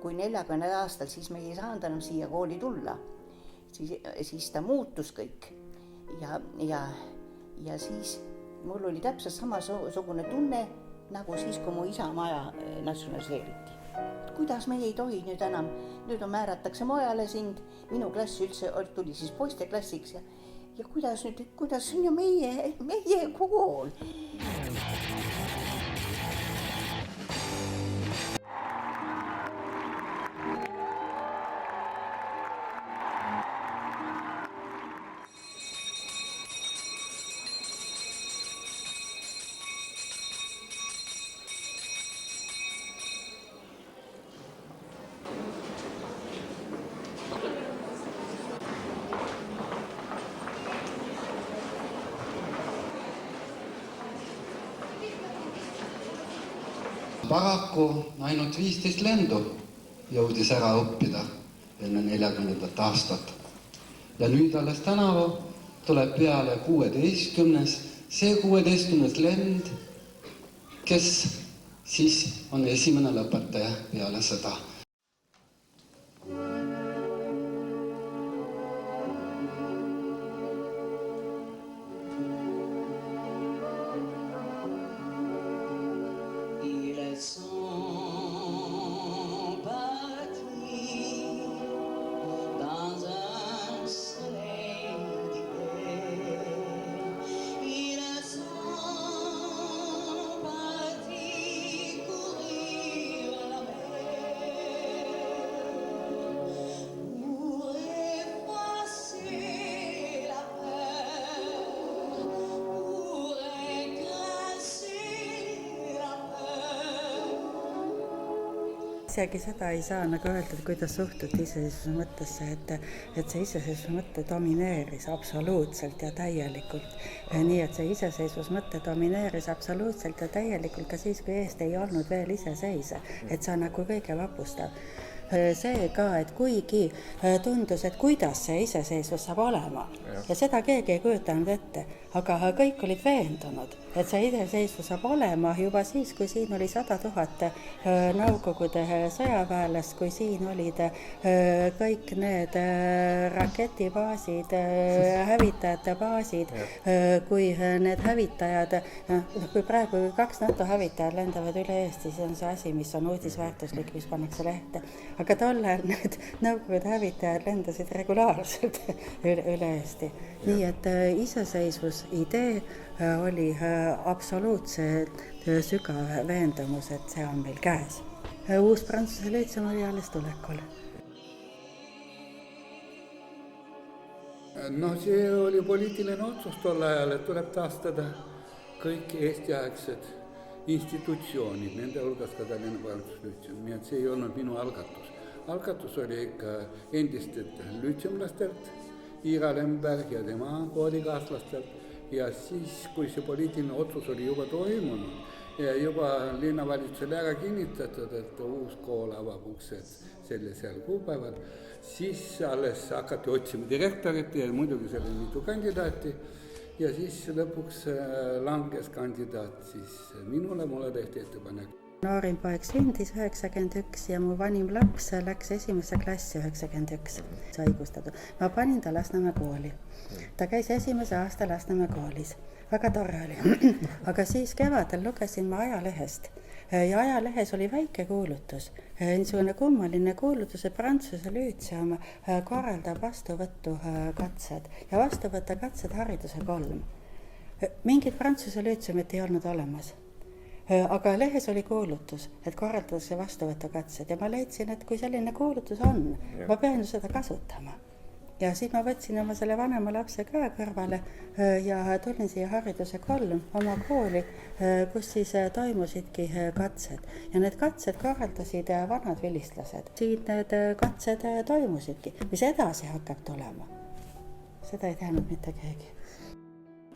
kui 40 aastal, siis me ei saanud enam siia kooli tulla. Siis ta muutus kõik. Ja siis mul oli täpselt samasugune tunne, nagu siis, kui mu isa maja natsionaliseeriti. Kuidas me ei tohi nüüd enam, nüüd määratakse mojale sind, minu klass üldse tuli siis poisteklassiks ja kuidas on ju meie kool. Paraku ainult 15 lendu jõudis ära õppida enne 40. aastat. Ja nüüd alles tänavu tuleb peale 16. See 16. lend, kes siis on esimene lõpetaja peale seda. Isegi seda ei saa nagu öelda, kuidas suhtuti iseseisvuse mõttesse, et see iseseisvuse mõtte domineeris absoluutselt ja täielikult. Nii, et see iseseisvus mõtte domineeris absoluutselt ja täielikult ka siis, kui eest ei olnud veel iseseise. Et see on nagu kõige vapustav. See ka, et kuigi tundus, et kuidas see iseseisvus saab olema. Ja seda keegi ei kujutanud ette, aga kõik olid veendunud, et see iseseisvus saab olema juba siis, kui siin oli 100 000 Nõukogude sõjaväelast, kui siin olid kõik need raketibaasid, hävitajate baasid, kui need hävitajad, kui praegu 2 NATO hävitajad lendavad üle Eesti, siis on see asi, mis on uudisväärtuslik, mis pannakse lehte. Aga tollal need Nõukogude hävitajad lendasid regulaarselt üle Eesti. Nii et iseseisvus idee oli absoluutselt sügav veendumus, et see on meil käes. Uus Prantsuse lütseum oli alles tulekul. No see oli poliitiline otsus tol ajal, et tuleb taastada kõik Eesti-aegsed institutsioonid, nende hulgas ka Tallinna Prantsuse lütseum. Nii et see ei olnud minu algatus. Algatus oli ikka endistelt lütseumlastelt, Iira Lemberg ja tema koolikaaslastelt ja siis, kui see poliitiline otsus oli juba toimunud ja juba linnavalitsusele ära kinnitatud, et uus kool avab uksed sellisel kuupäeval, siis alles hakati otsima direktorit ja muidugi seal oli mitu kandidaati ja siis lõpuks langes kandidaat siis minule, mulle tehti ettepanek. Noorim poeg sündis 91 ja mu vanim laps läks esimesse klassi 91. See õigustatud. Ma panin ta Lasnamäe kooli. Ta käis esimese aasta Lasnamäe koolis. Väga tore oli. Aga siis kevadel lugesin ma ajalehest. Ja ajalehes oli väike kuulutus. Niisugune kummaline kuulutus, et Prantsuse lütseum korraldab vastuvõtukatsed ja vastuvõtukatsed hariduse 3. Mingid Prantsuse lütseumit ei olnud olemas. Aga lehes oli kuulutus, et korraldatakse vastuvõtukatsed ja ma leidsin, et kui selline kuulutus on, ma pean ju seda kasutama. Ja siis ma võtsin oma selle vanema lapse ka kõrvale ja tulin siia hariduse 3 oma kooli, kus siis toimusidki katsed. Ja need katsed korraldasid vanad vilistlased. Siin need katsed toimusidki. Mis edasi hakkab tulema? Seda ei teadnud mitte keegi.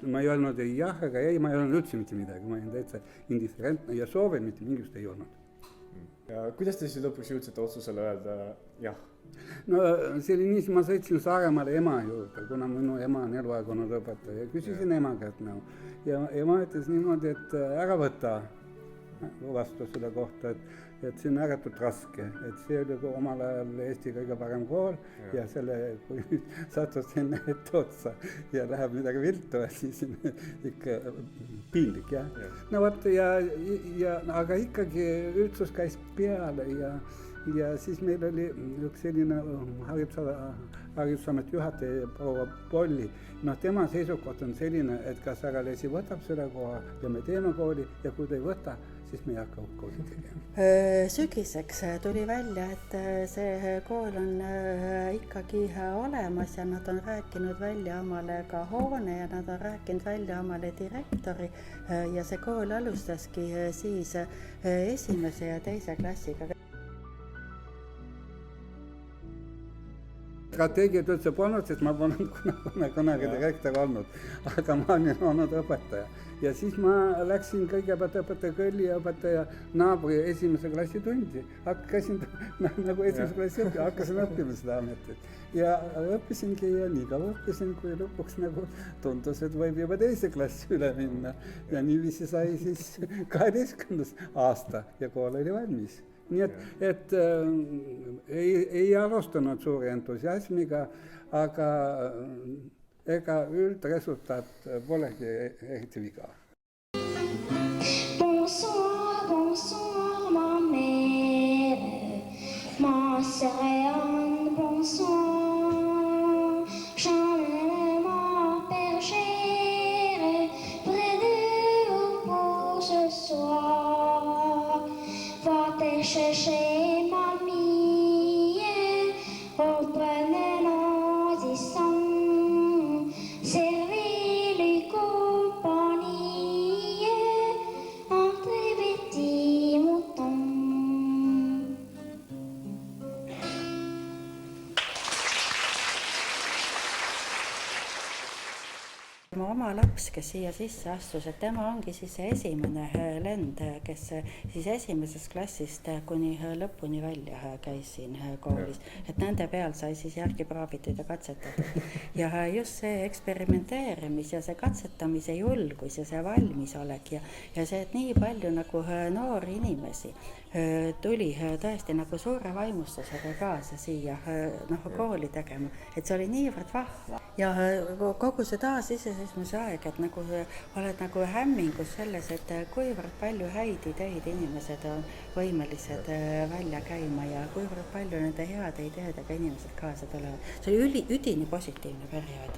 Ma ei olnud ei jah, ega ei, ma ei olnud üldse mitte midagi, ma olin täitsa indifferentne ja soovin mitte mingisugust ei olnud. Ja kuidas te siis lõpuks jõudsite otsusele öelda jah? No see oli nii, ma sõitsin Saaremaale ema juurde, kuna minu ema on eluaeg olnud õpetaja ja küsisin ema käest ja ema ütles niimoodi, et ära võta vastu selle kohta, et see on ääretult raske, et see oli omal ajal Eesti kõige parem kool ja selle, kui nüüd satud sinna etteotsa ja läheb midagi viltu, siis on ikka piinlik, jah. No vot, aga ikkagi üldsus käis peale ja siis meil oli üks selline haridusameti juhataja proua Polli. Tema seisukoht on selline, et kas härra Lesi võtab selle koha ja me teeme kooli ja kui ta ei võta, siis me ei hakka kooli tegema. Sügiseks tuli välja, et see kool on ikkagi olemas ja nad on rääkinud välja omale ka hoone ja nad on rääkinud välja omale direktori ja see kool alustaski siis 1. ja 2. klassiga. Strateegiat üldse polnud, sest ma polnud kunagi direktor olnud, aga ma olen olnud õpetaja. Ja siis ma läksin kõigepealt õpetaja Kõlli ja õpetaja naabri 1. klassi tundi. Hakkasin nagu 1. klassi hakkasin õppima seda ametit. Ja õppisingi ja nii kaua õppisin, kui lõpuks nagu tundus, et võib juba 2. klassi üle minna. Ja niiviisi sai siis 12. aasta ja kool oli valmis. Nii et ei alustanud suure entusiasmiga, aga ega üldresultaat polegi eriti viga. Bonsoir, bonsoir, ma mère, ma sœur, bonsoir, j'emmène ma bergère près de vous pour ce soir. Va-t-elle chercher mamie, reprenez-nous dissons, servir les compagnies entre petits moutons. Oma laps, kes siia sisse astus, et tema ongi siis see esimene lend, kes siis 1. klassist kuni lõpuni välja käis siin koolis. Et nende peal sai siis järgi praavitud ja katsetatud. Ja just see eksperimenteerimis ja see katsetamise julgus ja see valmisolek ja see, et nii palju nagu noori inimesi tuli tõesti nagu suure vaimustusega kaasa siia kooli tegema, et see oli niivõrd vahva. Ja kogu see taasiseseisvumise aeg, et nagu oled nagu hämmingus selles, et kuivõrd palju häid ideid inimesed on võimelised välja käima ja kuivõrd palju nende heade ideedega inimesed kaasa tulevad. See oli üdini positiivne periood.